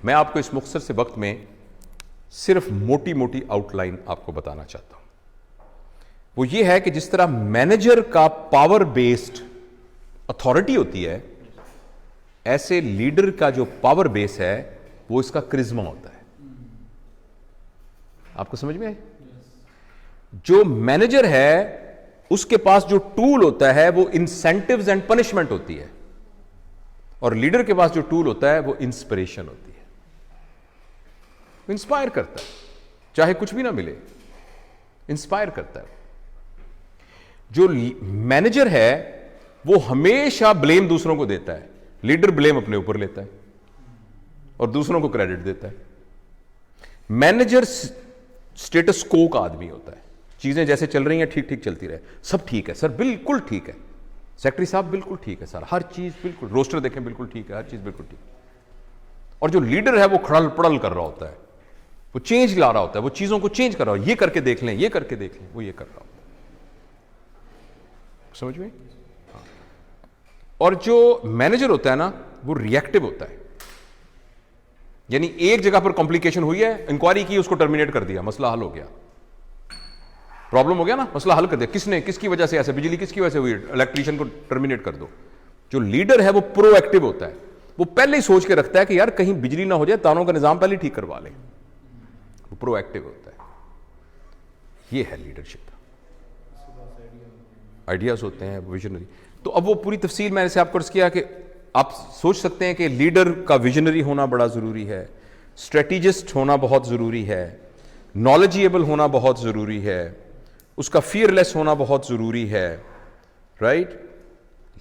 मैं आपको इस मुख्तसर से वक्त में सिर्फ मोटी मोटी आउटलाइन आपको बताना चाहता हूं। वो ये है कि जिस तरह मैनेजर का पावर बेस्ड अथॉरिटी होती है, ऐसे लीडर का जो पावर बेस है वो इसका क्रिज्मा होता है। आपको समझ में आए? जो मैनेजर है उसके पास जो टूल होता है वो इंसेंटिव्स एंड पनिशमेंट होती है, और लीडर के पास जो टूल होता है वो इंस्पिरेशन होती है। वो इंस्पायर करता है, चाहे कुछ भी ना मिले, इंस्पायर करता है। जो मैनेजर है वो हमेशा ब्लेम दूसरों को देता है, लीडर ब्लेम अपने ऊपर लेता है और दूसरों को क्रेडिट देता है। मैनेजर स्टेटस को का आदमी होता है, चीजें जैसे चल रही हैं ठीक ठीक चलती रहे, सब ठीक है सर, बिल्कुल ठीक है सेक्रेटरी साहब, बिल्कुल ठीक है सर, हर चीज बिल्कुल, रोस्टर देखें बिल्कुल ठीक है, हर चीज बिल्कुल ठीक है। और जो लीडर है वो खड़ल पड़ल कर रहा होता है, वो चेंज ला रहा होता है, वो चीजों को चेंज कर रहा हो, ये करके देख लें, ये करके देख लें, वो ये कर रहा होता है। समझ में? हाँ। और जो मैनेजर होता है ना वो रिएक्टिव होता है, यानी एक जगह पर कॉम्प्लिकेशन हुई है, इंक्वायरी की, उसको टर्मिनेट कर दिया, मसला हल हो गया, प्रॉब्लम हो गया ना, मसला हल कर दिया। किसने, किसकी वजह से ऐसे, बिजली किसकी वजह से हुई, इलेक्ट्रीशियन को टर्मिनेट कर दो। जो लीडर है वो प्रोएक्टिव होता है, वो पहले ही सोच के रखता है कि यार कहीं बिजली ना हो जाए, तारों का निजाम पहले ठीक करवा ले। वो प्रोएक्टिव होता है, ये है लीडरशिप। आइडियाज होते हैं, विजनरी। तो अब वो पूरी तफसील मैंने से आपको अर्ज किया कि आप सोच सकते हैं कि लीडर का विजनरी होना बड़ा जरूरी है, स्ट्रेटेजिस्ट होना बहुत जरूरी है, नॉलेजेबल होना बहुत जरूरी है, उसका फियरलेस होना बहुत जरूरी है, राइट।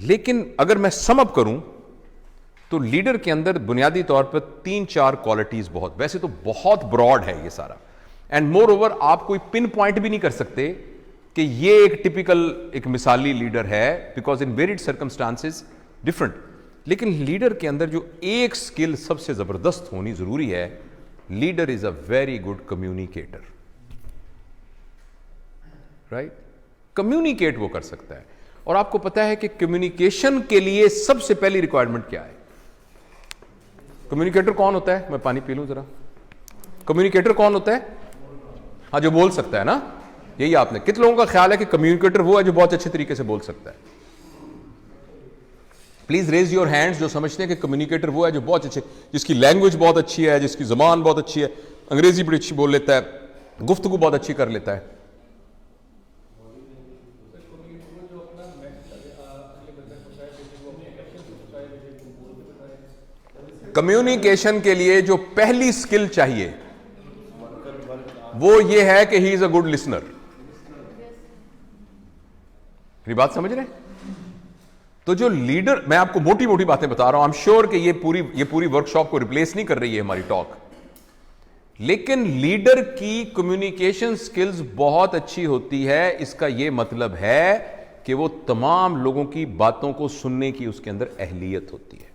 लेकिन अगर मैं सम अप करूं तो लीडर के अंदर बुनियादी तौर पर 3-4 क्वालिटीज बहुत, वैसे तो बहुत ब्रॉड है ये सारा, एंड मोर ओवर आप कोई पिन पॉइंट भी नहीं कर सकते कि ये एक टिपिकल, एक मिसाली लीडर है, because in varied circumstances different. लेकिन लीडर के अंदर जो एक स्किल सबसे जबरदस्त होनी जरूरी है, leader is a very good communicator, right. Communicate वो कर सकता है, और आपको पता है कि कम्युनिकेशन के लिए सबसे पहली रिक्वायरमेंट क्या है? कम्युनिकेटर कौन होता है? मैं पानी पी लूं जरा। कम्युनिकेटर कौन होता है? हाँ, जो बोल सकता है ना। यही आपने, कितने लोगों का ख्याल है कि कम्युनिकेटर वो है जो बहुत अच्छे तरीके से बोल सकता है? प्लीज रेज योर हैंड्स जो समझते हैं कि कम्युनिकेटर वो है जो बहुत अच्छे, जिसकी लैंग्वेज बहुत अच्छी है, जिसकी जबान बहुत अच्छी है, अंग्रेजी बड़ी अच्छी बोल लेता है, गुफ्तगू बहुत अच्छी कर लेता है। कम्युनिकेशन के लिए जो पहली स्किल चाहिए वो ये है कि he is a good listener. मेरी बात समझ रहे हैं? तो जो लीडर, मैं आपको मोटी मोटी बातें बता रहा हूं, आई एम श्योर कि ये पूरी वर्कशॉप को रिप्लेस नहीं कर रही है हमारी टॉक, लेकिन लीडर की कम्युनिकेशन स्किल्स बहुत अच्छी होती है। इसका यह मतलब है कि वो तमाम लोगों की बातों को सुनने की उसके अंदर अहलियत होती है।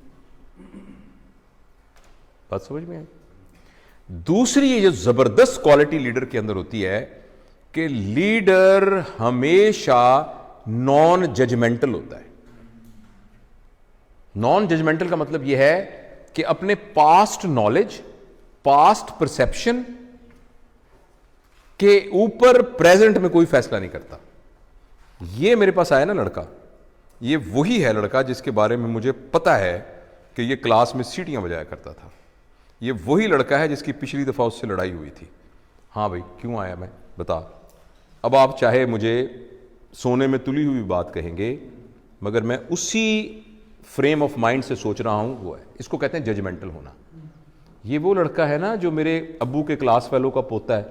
बात समझ में आई? दूसरी ये जो जबरदस्त क्वालिटी लीडर के अंदर होती है कि लीडर हमेशा नॉन जजमेंटल होता है। नॉन जजमेंटल का मतलब यह है कि अपने पास्ट नॉलेज, पास्ट परसेप्शन के ऊपर प्रेजेंट में कोई फैसला नहीं करता। ये मेरे पास आया ना लड़का, ये वही है लड़का जिसके बारे में मुझे पता है कि ये क्लास में सीटियां बजाया करता था। ये वही लड़का है जिसकी पिछली दफा उससे लड़ाई हुई थी। हाँ भाई, क्यों आया मैं, बता। अब आप चाहे मुझे सोने में तुली हुई बात कहेंगे, मगर मैं उसी फ्रेम ऑफ माइंड से सोच रहा हूं, वो है, इसको कहते हैं जजमेंटल होना। ये वो लड़का है ना जो मेरे अब्बू के क्लास फेलो का पोता है,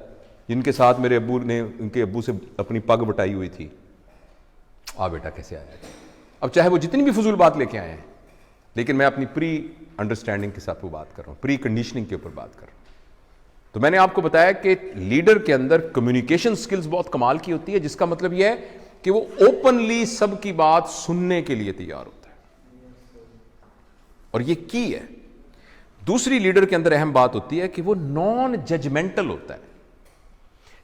जिनके साथ मेरे अब्बू ने उनके अब्बू से अपनी पग बटाई हुई थी। आ बेटा कैसे आया? अब चाहे वो जितनी भी फजूल बात लेके आए हैं, लेकिन मैं अपनी प्री अंडरस्टैंडिंग के साथ वो बात कर रहा हूं, प्री कंडीशनिंग के ऊपर बात कर रहा हूं। तो मैंने आपको बताया कि लीडर के अंदर कम्युनिकेशन स्किल्स बहुत कमाल की होती है, जिसका मतलब यह है कि वो ओपनली सबकी बात सुनने के लिए तैयार होता है, और ये की है। दूसरी लीडर के अंदर अहम बात होती है कि वो नॉन जजमेंटल होता है,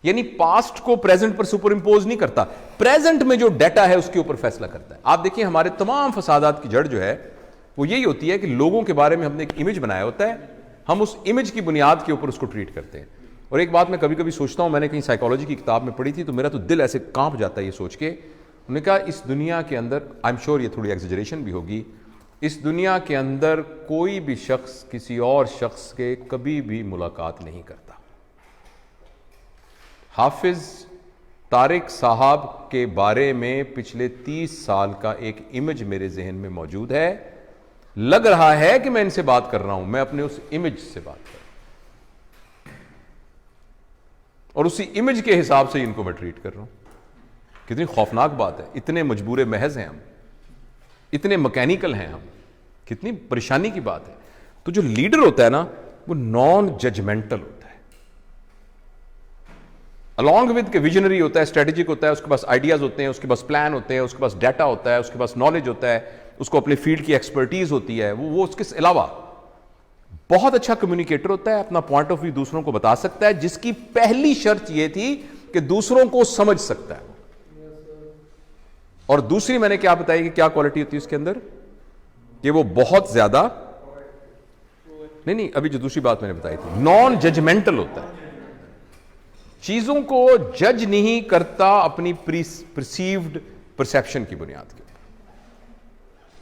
यानी पास्ट को प्रेजेंट पर सुपर इंपोज नहीं करता, प्रेजेंट में जो डेटा है उसके ऊपर फैसला करता है। आप देखिए हमारे तमाम फसादात की जड़ जो है वो यही होती है कि लोगों के बारे में हमने एक इमेज बनाया होता है, हम उस इमेज की बुनियाद के ऊपर उसको ट्रीट करते हैं। और एक बात मैं कभी कभी सोचता हूँ, मैंने कहीं साइकोलॉजी की किताब में पढ़ी थी, तो मेरा तो दिल ऐसे कांप जाता है ये सोच के। उन्होंने कहा इस दुनिया के अंदर, आई एम श्योर ये थोड़ी एग्जेजरेशन भी होगी, इस दुनिया के अंदर कोई भी शख्स किसी और शख्स के कभी भी मुलाकात नहीं करता। हाफिज तारिक साहब के बारे में पिछले 30 साल का एक इमेज मेरे जहन में मौजूद है। लग रहा है कि मैं इनसे बात कर रहा हूं, मैं अपने उस इमेज से बात कर रहा हूं और उसी इमेज के हिसाब से इनको मैं ट्रीट कर रहा हूं। कितनी खौफनाक बात है। इतने मजबूर महज हैं हम, इतने मैकेनिकल हैं हम, कितनी परेशानी की बात है। तो जो लीडर होता है ना, वो नॉन जजमेंटल होता है, अलॉन्ग विद के विजनरी होता है, स्ट्रेटेजिक होता है, उसके पास आइडियाज होते हैं, उसके पास प्लान होते हैं, उसके पास डाटा होता है, उसके पास नॉलेज होता है, उसको अपने फील्ड की एक्सपर्टीज होती है। वो उसके अलावा बहुत अच्छा कम्युनिकेटर होता है, अपना पॉइंट ऑफ व्यू दूसरों को बता सकता है, जिसकी पहली शर्त यह थी कि दूसरों को समझ सकता है। और दूसरी मैंने क्या बताई कि क्या क्वालिटी होती है उसके अंदर, कि वो बहुत ज्यादा नहीं, अभी जो दूसरी बात मैंने बताई थी, नॉन जजमेंटल होता है, चीजों को जज नहीं करता अपनी परसीव्ड परसेप्शन की बुनियाद के ऊपर।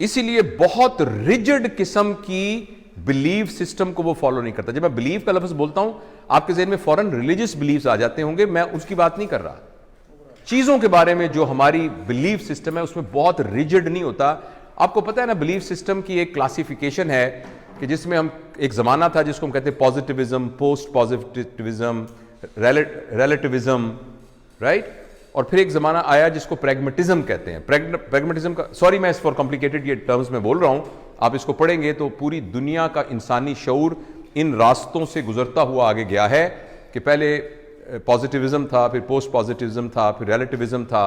इसीलिए बहुत रिजिड किस्म की बिलीव सिस्टम को वो फॉलो नहीं करता। जब मैं बिलीव का लफ्ज बोलता हूं, आपके ज़हन में फौरन रिलीजियस बिलीव्स आ जाते होंगे, मैं उसकी बात नहीं कर रहा। चीजों के बारे में जो हमारी बिलीव सिस्टम है उसमें बहुत रिजिड नहीं होता। आपको पता है ना, बिलीव सिस्टम की एक क्लासिफिकेशन है कि जिसमें हम, एक जमाना था जिसको हम कहते हैं positivism, post positivism, relativism, right. और फिर एक जमाना आया जिसको प्रैग्मेटिज्म कहते हैं। प्रैग्मेटिज्म का, सॉरी मैं इस फॉर कॉम्प्लिकेटेड ये टर्म्स में बोल रहा हूं, आप इसको पढ़ेंगे तो पूरी दुनिया का इंसानी शऊर इन रास्तों से गुजरता हुआ आगे गया है कि पहले पॉजिटिविज्म था, फिर पोस्ट पॉजिटिविज्म था, फिर रिलेटिविज्म था,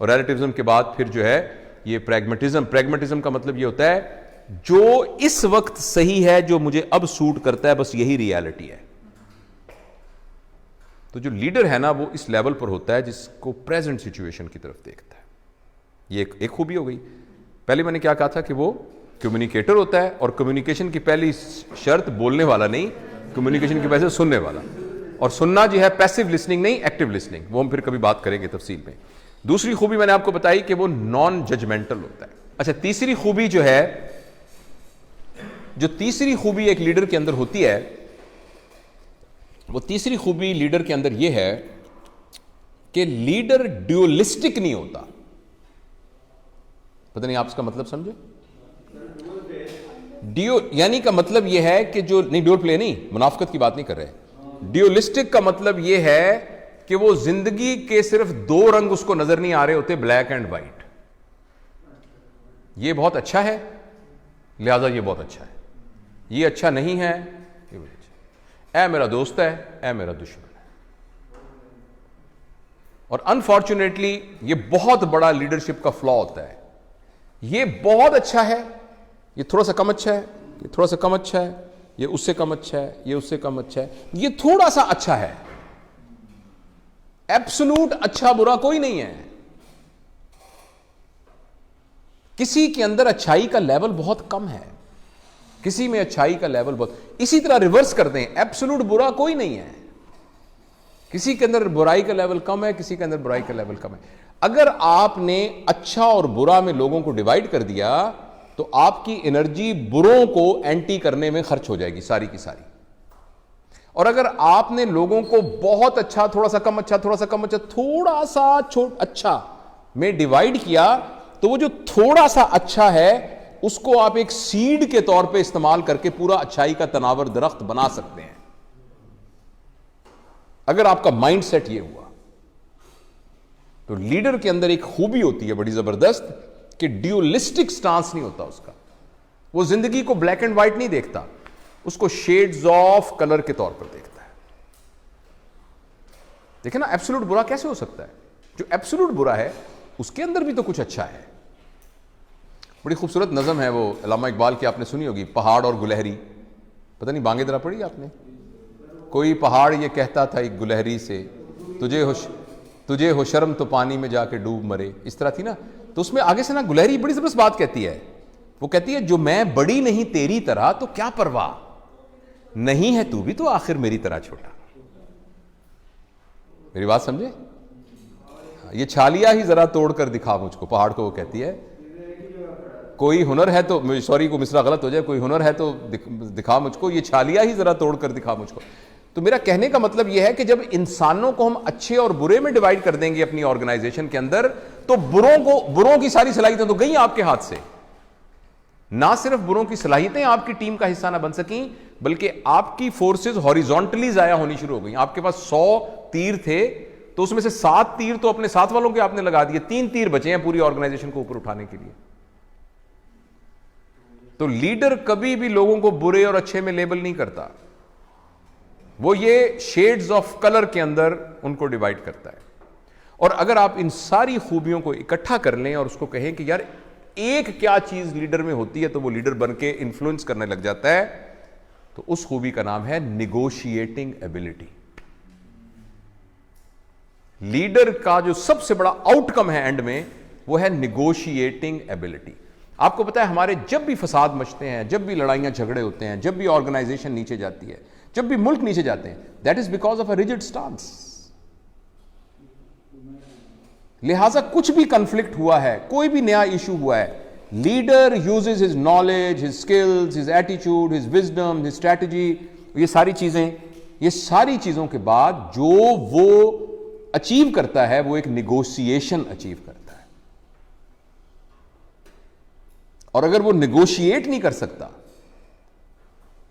और रिलेटिविज्म के बाद फिर जो है ये प्रैग्मेटिज्म। प्रैग्मेटिज्म का मतलब ये होता है जो इस वक्त सही है, जो मुझे अब सूट करता है, बस यही रियलिटी है। तो जो लीडर है ना, वो इस लेवल पर होता है जिसको प्रेजेंट सिचुएशन की तरफ देखता है। ये एक खूबी हो गई। पहले मैंने क्या कहा था कि वो कम्युनिकेटर होता है, और कम्युनिकेशन की पहली शर्त बोलने वाला नहीं, कम्युनिकेशन की वजह से सुनने वाला। और सुनना जो है पैसिव लिसनिंग नहीं, एक्टिव लिसनिंग, वो हम फिर कभी बात करेंगे तफसील में। दूसरी खूबी मैंने आपको बताई कि वो नॉन जजमेंटल होता है। अच्छा, तीसरी खूबी जो है, जो तीसरी खूबी एक लीडर के अंदर होती है, वो तीसरी खूबी लीडर के अंदर यह है कि लीडर ड्यूअलिस्टिक नहीं होता। पता नहीं आप इसका मतलब समझे? यानी का मतलब यह है कि जो, नहीं ड्यूअल प्ले नहीं, मुनाफकत की बात नहीं कर रहे। ड्यूअलिस्टिक का मतलब यह है कि वो जिंदगी के सिर्फ दो रंग उसको नजर नहीं आ रहे होते, ब्लैक एंड व्हाइट। ये बहुत अच्छा है, लिहाजा ये बहुत अच्छा है, ये अच्छा नहीं है, ये बहुत अच्छा है, ऐ मेरा दोस्त है, ऐ मेरा दुश्मन है। और अनफॉर्चुनेटली ये बहुत बड़ा लीडरशिप का फ्लॉ होता है। ये बहुत अच्छा है, ये थोड़ा सा कम अच्छा है, ये थोड़ा सा कम अच्छा है, ये उससे कम अच्छा है, ये उससे कम अच्छा है, ये थोड़ा सा अच्छा है। एब्सोल्यूट अच्छा बुरा कोई नहीं है। किसी के अंदर अच्छाई का लेवल बहुत कम है, किसी में अच्छाई का लेवल बहुत। इसी तरह रिवर्स करते हैं, एब्सोल्यूट बुरा कोई नहीं है, किसी के अंदर बुराई का लेवल कम है, किसी के अंदर बुराई का लेवल कम है। अगर आपने अच्छा और बुरा में लोगों को डिवाइड कर दिया तो आपकी एनर्जी बुरों को एंटी करने में खर्च हो जाएगी सारी की सारी। और अगर आपने लोगों को बहुत अच्छा, थोड़ा सा कम अच्छा, थोड़ा सा कम अच्छा, थोड़ा सा अच्छा में डिवाइड किया, तो वो जो थोड़ा सा अच्छा है उसको आप एक सीड के तौर पे इस्तेमाल करके पूरा अच्छाई का तनावर दरख्त बना सकते हैं, अगर आपका माइंड सेट ये हुआ। तो लीडर के अंदर एक खूबी होती है बड़ी जबरदस्त कि ड्यूअलिस्टिक स्टांस नहीं होता उसका। वो जिंदगी को ब्लैक एंड व्हाइट नहीं देखता, उसको शेड्स ऑफ कलर के तौर पर देखता है। देखे ना, एब्सोल्यूट बुरा कैसे हो सकता है? जो एब्सोल्यूट बुरा है उसके अंदर भी तो कुछ अच्छा है। बड़ी खूबसूरत नज़म है वो अल्लामा इकबाल की, आपने सुनी होगी, पहाड़ और गुलहरी। पता नहीं बांगे दरा पढ़ी आपने? कोई पहाड़ ये कहता था एक गुलहरी से, तुझे हो शर्म तो पानी में जाके डूब मरे। इस तरह थी ना। तो उसमें आगे से ना गुलहरी बड़ी जबरदस्त बात कहती है। वो कहती है, जो मैं बड़ी नहीं तेरी तरह तो क्या परवाह, नहीं है तू भी तो आखिर मेरी तरह छोटा। मेरी बात समझे? ये छालिया ही जरा तोड़ कर दिखा मुझको, पहाड़ को वो कहती है। कोई हुनर है तो, सॉरी को मिसरा गलत हो जाए, कोई हुनर है तो दिखा मुझको, ये छालिया ही जरा तोड़ कर दिखा मुझको। तो मेरा कहने का मतलब यह है कि जब इंसानों को हम अच्छे और बुरे में डिवाइड कर देंगे अपनी ऑर्गेनाइजेशन के अंदर, तो बुरों की सारी सलाहियतें तो गई आपके हाथ से। ना सिर्फ बुरों की सलाहियतें आपकी टीम का हिस्सा ना बन सकी, बल्कि आपकी फोर्सेस हॉरिजॉन्टली जाया होनी शुरू हो गई। आपके पास 100 तीर थे तो उसमें से 7 तीर तो अपने साथ वालों के आपने लगा दिए, 3 तीर बचे हैं पूरी ऑर्गेनाइजेशन को ऊपर उठाने के लिए। तो लीडर कभी भी लोगों को बुरे और अच्छे में लेबल नहीं करता, वो ये शेड्स ऑफ कलर के अंदर उनको डिवाइड करता है। और अगर आप इन सारी खूबियों को इकट्ठा कर लें और उसको कहें कि यार एक क्या चीज लीडर में होती है, तो वो लीडर बन के इन्फ्लुएंस करने लग जाता है। तो उस खूबी का नाम है निगोशिएटिंग एबिलिटी। लीडर का जो सबसे बड़ा आउटकम है एंड में, वो है निगोशिएटिंग एबिलिटी। आपको पता है हमारे जब भी फसाद मचते हैं, जब भी लड़ाइयां झगड़े होते हैं, जब भी ऑर्गेनाइजेशन नीचे जाती है, जब भी मुल्क नीचे जाते हैं, that is because of a rigid stance. लिहाजा कुछ भी कंफ्लिक्ट हुआ है, कोई भी नया इशू हुआ है, leader uses his knowledge, his skills, his attitude, his wisdom, his strategy, ये सारी चीजों के बाद जो वो अचीव करता है, वो एक निगोशिएशन अचीव करता है। और अगर वो निगोशिएट नहीं कर सकता,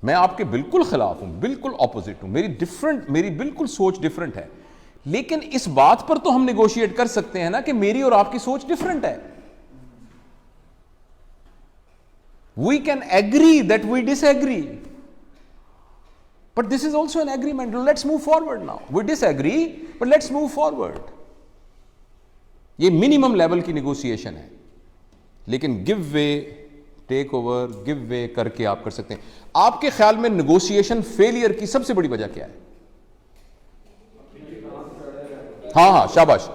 मैं आपके बिल्कुल खिलाफ हूं, बिल्कुल ऑपोजिट हूं, मेरी बिल्कुल सोच डिफरेंट है, लेकिन इस बात पर तो हम निगोशिएट कर सकते हैं ना कि मेरी और आपकी सोच डिफरेंट है। We can agree that we disagree, but this is also an agreement. Let's move forward now. We disagree but let's move forward. ये मिनिमम लेवल की निगोशिएशन है, लेकिन give way, take over, give way करके आप कर सकते हैं। आपके ख्याल में निगोशिएशन फेलियर की सबसे बड़ी वजह क्या है? हाँ, शाबाश,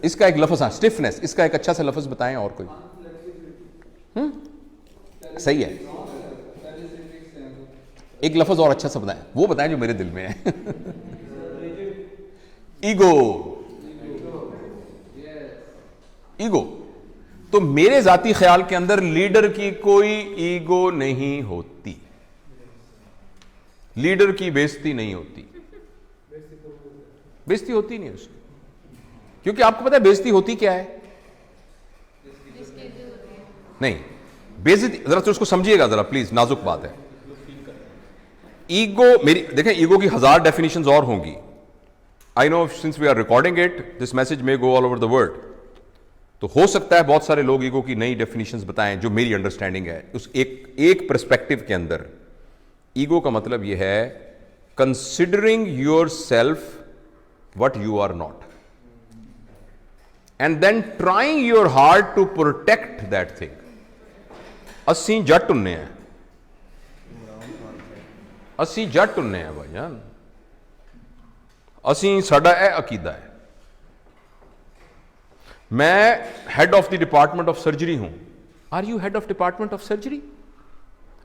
इसका एक लफ्ज, स्टिफनेस, इसका एक अच्छा सा लफ्ज बताएं। और कोई? सही है, एक लफ्ज और अच्छा सा बताएं, वो बताएं जो मेरे दिल में है। ईगो। तो मेरे जाती ख्याल के अंदर लीडर की कोई ईगो नहीं होती, लीडर की बेइज्जती नहीं होती, बेइज्जती होती नहीं उसकी। क्योंकि आपको पता है बेइज्जती होती क्या है? नहीं, बेइज्जती जरा तो उसको समझिएगा जरा प्लीज, नाजुक बात है। ईगो, मेरी देखें, ईगो की 1000 डेफिनेशंस और होंगी। I know since we are recording it, this message may go all over the world. तो हो सकता है बहुत सारे लोग ईगो की नई डेफिनेशंस बताएं जो मेरी अंडरस्टैंडिंग है। उस एक पर्सपेक्टिव के अंदर ईगो का मतलब यह है considering your self what you are not and then trying your hard to protect that thing। ਅਸੀਂ ਜੱਟ ਹੁੰਨੇ ਆ, ਅਸੀਂ ਜੱਟ ਹੁੰਨੇ ਆ ਭਾਈਜਾਨ, ਅਸੀਂ ਸਾਡਾ ਇਹ ਅਕੀਦਾ ਹੈ। मैं head of the department of surgery हूं। Are you head of department of surgery?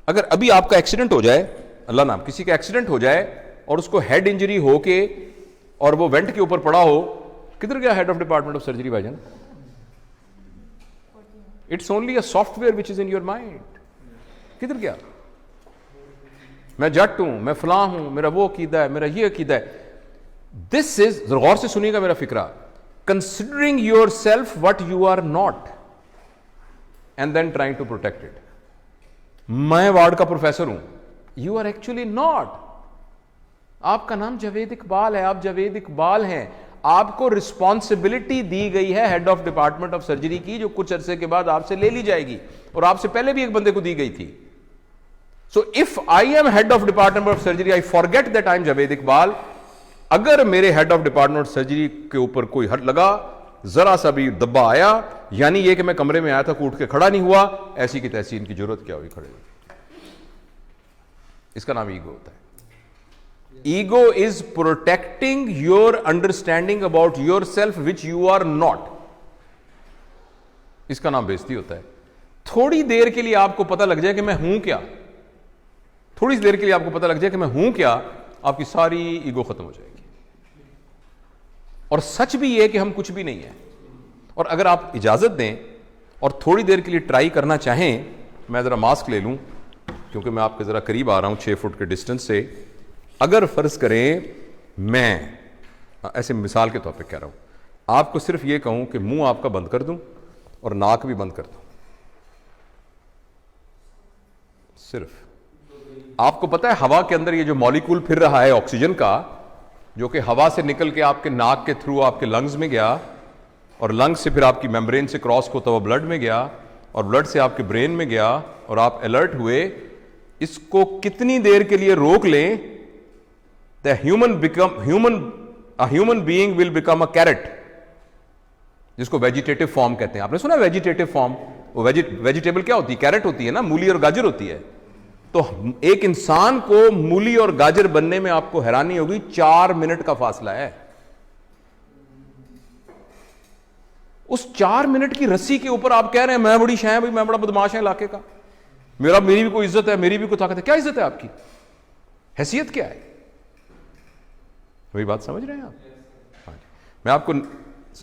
अगर अभी आपका एक्सीडेंट हो जाए, अल्लाह नाम, किसी का एक्सीडेंट हो जाए और उसको हेड इंजरी हो के और वो वेंट के ऊपर पड़ा हो, किधर गया head of department of surgery भाईजान? It's only a software which is in your mind. किधर गया? मैं जट हूं, मैं फलां हूं, मेरा वो अकीदा है, मेरा ये अकीदा है। दिस इज, गौर से सुनिएगा मेरा फिक्रा, considering yourself what you are not and then trying to protect it। मैं वार्ड का प्रोफेसर हूं, you are actually not। आपका नाम जावेद इकबाल है, आप जावेद इकबाल हैं, आपको रिस्पॉन्सिबिलिटी दी गई है head of department of surgery की, जो कुछ अरसे के बाद आपसे ले ली जाएगी, और आपसे पहले भी एक बंदे को दी गई थी। So if I am head of department of surgery, I forget that I am Javed Iqbal. अगर मेरे हेड ऑफ डिपार्टमेंट सर्जरी के ऊपर कोई हट लगा, जरा सा भी दब्बा आया, यानी ये कि मैं कमरे में आया था, कूट के खड़ा नहीं हुआ, ऐसी की तैसी इनकी जरूरत क्या हुई खड़े हुए। इसका नाम ईगो होता है। Ego is protecting your understanding about your self which you are not. इसका नाम बेइज्जती होता है। थोड़ी देर के लिए आपको पता लग जाए कि मैं हूं क्या, थोड़ी सी देर के लिए आपको पता लग जाए कि मैं हूं क्या, आपकी सारी ईगो खत्म हो जाएगी। और सच भी ये कि हम कुछ भी नहीं है। और अगर आप इजाजत दें और थोड़ी देर के लिए ट्राई करना चाहें, मैं जरा मास्क ले लूं क्योंकि मैं आपके जरा करीब आ रहा हूं 6 फुट के डिस्टेंस से। अगर फर्ज करें मैं ऐसे मिसाल के तौर पे कह रहा हूं, आपको सिर्फ ये कहूं कि मुंह आपका बंद कर दूं और नाक भी बंद कर दूं, सिर्फ आपको पता है हवा के अंदर ये जो मॉलिक्यूल फिर रहा है ऑक्सीजन का, जो कि हवा से निकल के आपके नाक के थ्रू आपके लंग्स में गया और लंग्स से फिर आपकी मेम्ब्रेन से क्रॉस होता हुआ ब्लड में गया और ब्लड से आपके ब्रेन में गया और आप अलर्ट हुए, इसको कितनी देर के लिए रोक लें, the human being will become a carrot, जिसको वेजिटेटिव फॉर्म कहते हैं। आपने सुना वेजिटेटिव फॉर्म? वो वेजिटेबल क्या होती है? कैरेट होती है ना, मूली और गाजर होती है। तो एक इंसान को मूली और गाजर बनने में आपको हैरानी होगी 4 मिनट का फासला है। उस 4 मिनट की रस्सी के ऊपर आप कह रहे हैं मैं बड़ी शाय भाई, मैं बड़ा बदमाश है इलाके का, मेरी भी कोई इज्जत है, मेरी भी कोई ताकत है। क्या इज्जत है आपकी? हैसियत क्या है? वही बात समझ रहे हैं आप? हाँ जी। मैं आपको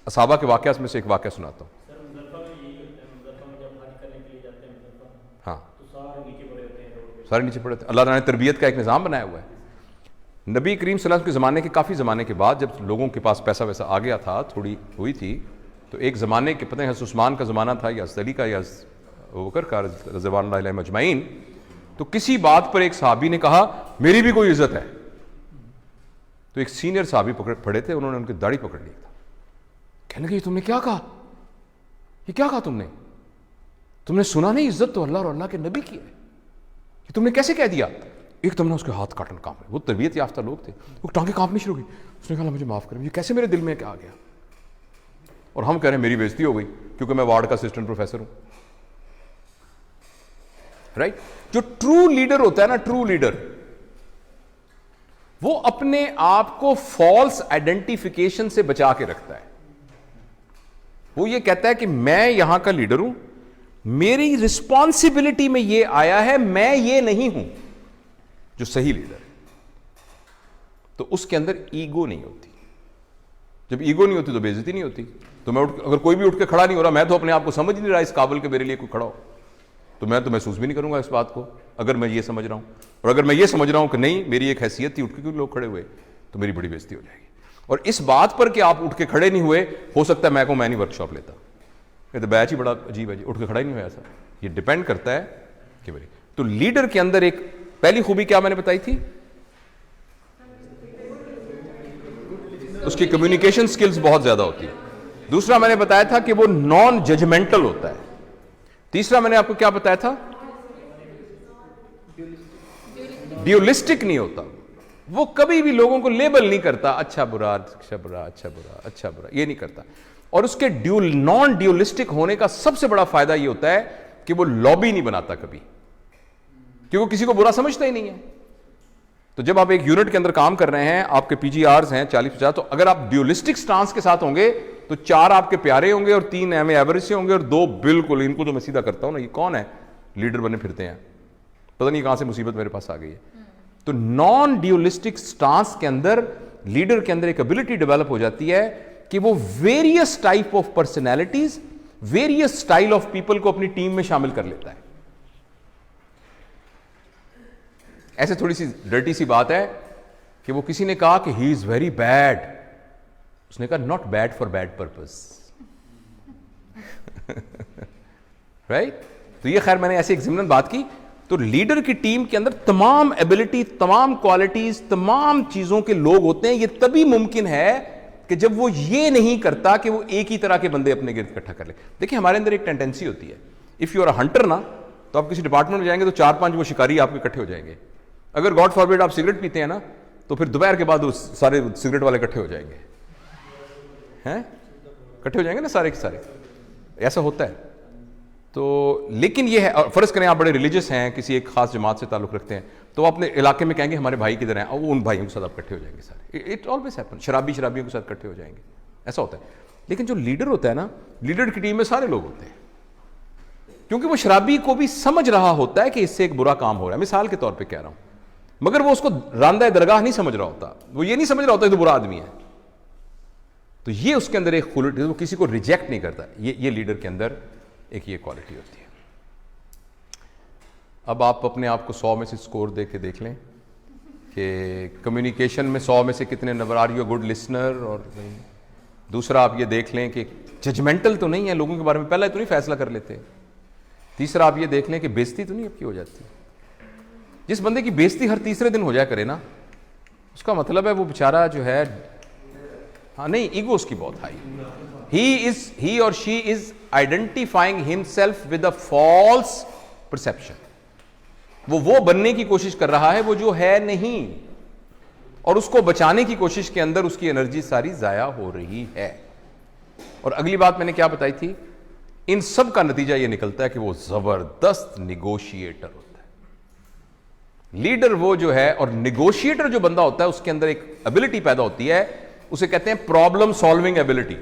असहाबा के वाकयात में से एक वाकया सुनाता हूं। हाँ, सारे नीचे पड़े थे। अल्लाह ने तरबियत का एक निज़ाम बनाया हुआ है। नबी करीम सल्लल्लाहु अलैहि वसल्लम के ज़माने के काफ़ी ज़माने के बाद जब लोगों के पास पैसा वैसा आ गया था, थोड़ी हुई थी, तो एक ज़माने के, पता है उस्मान का ज़माना था या अली का या बकर का रज़वानुल्लाह अलैहिम अजमईन, तो किसी बात पर एक सहाबी ने कहा मेरी भी कोई इज्जत है। तो एक सीनियर सहाबी पड़े थे, उन्होंने उनकी दाढ़ी पकड़ ली था। कहने लगे तुमने क्या कहा? ये क्या कहा तुमने सुना नहीं? इज्जत तो अल्लाह और अल्लाह के नबी की है, कि तुमने कैसे कह दिया? एकदम ना उसके हाथ काटन कांप रहे, वो तरबियत याफ्ता लोग थे, वो टांगे कांपनी शुरू हो गई। उसने कहा मुझे माफ करें, ये कैसे मेरे दिल में क्या आ गया? और हम कह रहे हैं मेरी बेइज्जती हो गई क्योंकि मैं वार्ड का असिस्टेंट प्रोफेसर हूं। राइट? जो ट्रू लीडर होता है ना, ट्रू लीडर, वो अपने आप को फॉल्स आइडेंटिफिकेशन से बचा के रखता है। वो ये कहता है कि मैं यहां का लीडर हूं, मेरी रिस्पॉन्सिबिलिटी में ये आया है, मैं ये नहीं हूं। जो सही लीडर है तो उसके अंदर ईगो नहीं होती। जब ईगो नहीं होती तो बेइज्जती नहीं होती। तो मैं अगर कोई भी उठ के खड़ा नहीं हो रहा, मैं तो अपने आप को समझ नहीं रहा इस काबिल के मेरे लिए कोई खड़ा हो, तो मैं तो महसूस भी नहीं करूंगा इस बात को, अगर मैं ये समझ रहा हूं। और अगर मैं ये समझ रहा हूं कि नहीं मेरी एक हैसियत थी, उठ के क्यों लोग खड़े हुए, तो मेरी बड़ी बेइज्जती हो जाएगी। और इस बात पर कि आप उठ के खड़े नहीं हुए, हो सकता है मैं नहीं वर्कशॉप लेता, ये तो बैच ही बड़ा अजीब है जी, उठ के खड़ा ही नहीं हुआ। ऐसा ये डिपेंड करता है कि भाई। तो लीडर के अंदर एक पहली खूबी क्या मैंने बताई थी? उसकी कम्युनिकेशन स्किल्स बहुत ज्यादा होती है। दूसरा मैंने बताया था कि वो नॉन जजमेंटल होता है। तीसरा मैंने आपको क्या बताया था? ड्यूलिस्टिक नहीं होता। वो कभी भी लोगों को लेबल नहीं करता, अच्छा बुरा अच्छा बुरा अच्छा बुरा अच्छा बुरा, ये नहीं करता। और उसके नॉन ड्यूलिस्टिक होने का सबसे बड़ा फायदा ये होता है कि वो लॉबी नहीं बनाता कभी, क्योंकि वो किसी को बुरा समझता ही नहीं है। तो जब आप एक यूनिट के अंदर काम कर रहे हैं, आपके पीजीआर्स हैं 40-50, तो अगर आप ड्यूलिस्टिक स्टांस के साथ होंगे तो 4 आपके प्यारे होंगे और 3 एवरेज से होंगे और 2 बिल्कुल, इनको तो मैं सीधा करता हूं ना, ये कौन है लीडर बने फिरते हैं, पता नहीं कहां से मुसीबत मेरे पास आ गई है। तो नॉन ड्यूलिस्टिक स्टांस के अंदर लीडर के अंदर एक एबिलिटी डेवलप हो जाती है कि वो various type of personalities, various style of people को अपनी टीम में शामिल कर लेता है। ऐसे थोड़ी सी डर्टी सी बात है कि वो किसी ने कहा कि ही इज वेरी बैड, उसने कहा not bad for bad purpose. Right? तो ये खैर मैंने ऐसे एक ज़िम्नन बात की। तो लीडर की टीम के अंदर तमाम एबिलिटी, तमाम क्वालिटीज, तमाम चीजों के लोग होते हैं। ये तभी मुमकिन है कि जब वो ये नहीं करता कि वो एक ही तरह के बंदे अपने गिर्द इकट्ठा कर ले। देखिए हमारे अंदर एक टेंडेंसी होती है, if you are a hunter ना, तो आप किसी डिपार्टमेंट में जाएंगे तो 4-5 वो शिकारी आपके इकट्ठे हो जाएंगे। अगर गॉड फॉरबिड आप सिगरेट पीते हैं ना, तो फिर दोपहर के बाद वो सारे सिगरेट वाले इकट्ठे हो जाएंगे, हैं इकट्ठे हो जाएंगे ना सारे के सारे, ऐसा होता है। तो लेकिन ये है, फर्ज करें आप बड़े रिलीजियस हैं, किसी एक खास जमात से ताल्लुक रखते हैं, तो अपने इलाके में कहेंगे हमारे भाई किधर हैं, और उन भाइयों के साथ आप इकट्ठे हो जाएंगे सारे। It always happen. शराबियों के साथ इकट्ठे हो जाएंगे, ऐसा होता है। लेकिन जो लीडर होता है ना, लीडर की टीम में सारे लोग होते हैं, क्योंकि वो शराबी को भी समझ रहा होता है कि इससे एक बुरा काम हो रहा है। मिसाल के तौर पर कह रहा हूं, मगर वो उसको रांदा दरगाह नहीं समझ रहा होता, वो ये नहीं समझ रहा होता तो बुरा आदमी है। तो ये उसके अंदर एक खुलट, वो किसी को रिजेक्ट नहीं करता। ये लीडर के अंदर एक ये क्वालिटी होती है। अब आप अपने आप को 100 में से स्कोर दे के देख लें कि कम्युनिकेशन में 100 में से कितने number. Are you good listener? और दूसरा आप ये देख लें कि जजमेंटल तो नहीं है लोगों के बारे में, पहले तो नहीं फैसला कर लेते। तीसरा आप ये देख लें कि बेइज्जती तो नहीं आपकी हो जाती। जिस बंदे की बेइज्जती हर तीसरे दिन हो जाया करे ना, उसका मतलब है वो बेचारा जो है, हाँ नहीं, ईगो उसकी बहुत हाई। ही और she is identifying himself with a false perception. वो बनने की कोशिश कर रहा है वो जो है नहीं, और उसको बचाने की कोशिश के अंदर उसकी एनर्जी सारी जाया हो रही है। और अगली बात मैंने क्या बताई थी, इन सब का नतीजा यह निकलता है कि वो जबरदस्त निगोशिएटर होता है। लीडर वो जो है, और निगोशिएटर जो बंदा होता है उसके अंदर एक एबिलिटी पैदा होती है, उसे कहते हैं प्रॉब्लम सॉल्विंग एबिलिटी।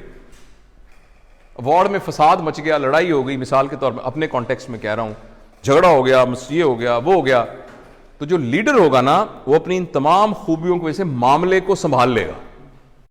वार्ड में फसाद मच गया, लड़ाई हो गई, मिसाल के तौर पर अपने कॉन्टेक्स्ट में कह रहा हूं, झगड़ा हो गया, ये हो गया, वो हो गया, तो जो लीडर होगा ना वो अपनी इन तमाम खूबियों की वजह से मामले को संभाल लेगा।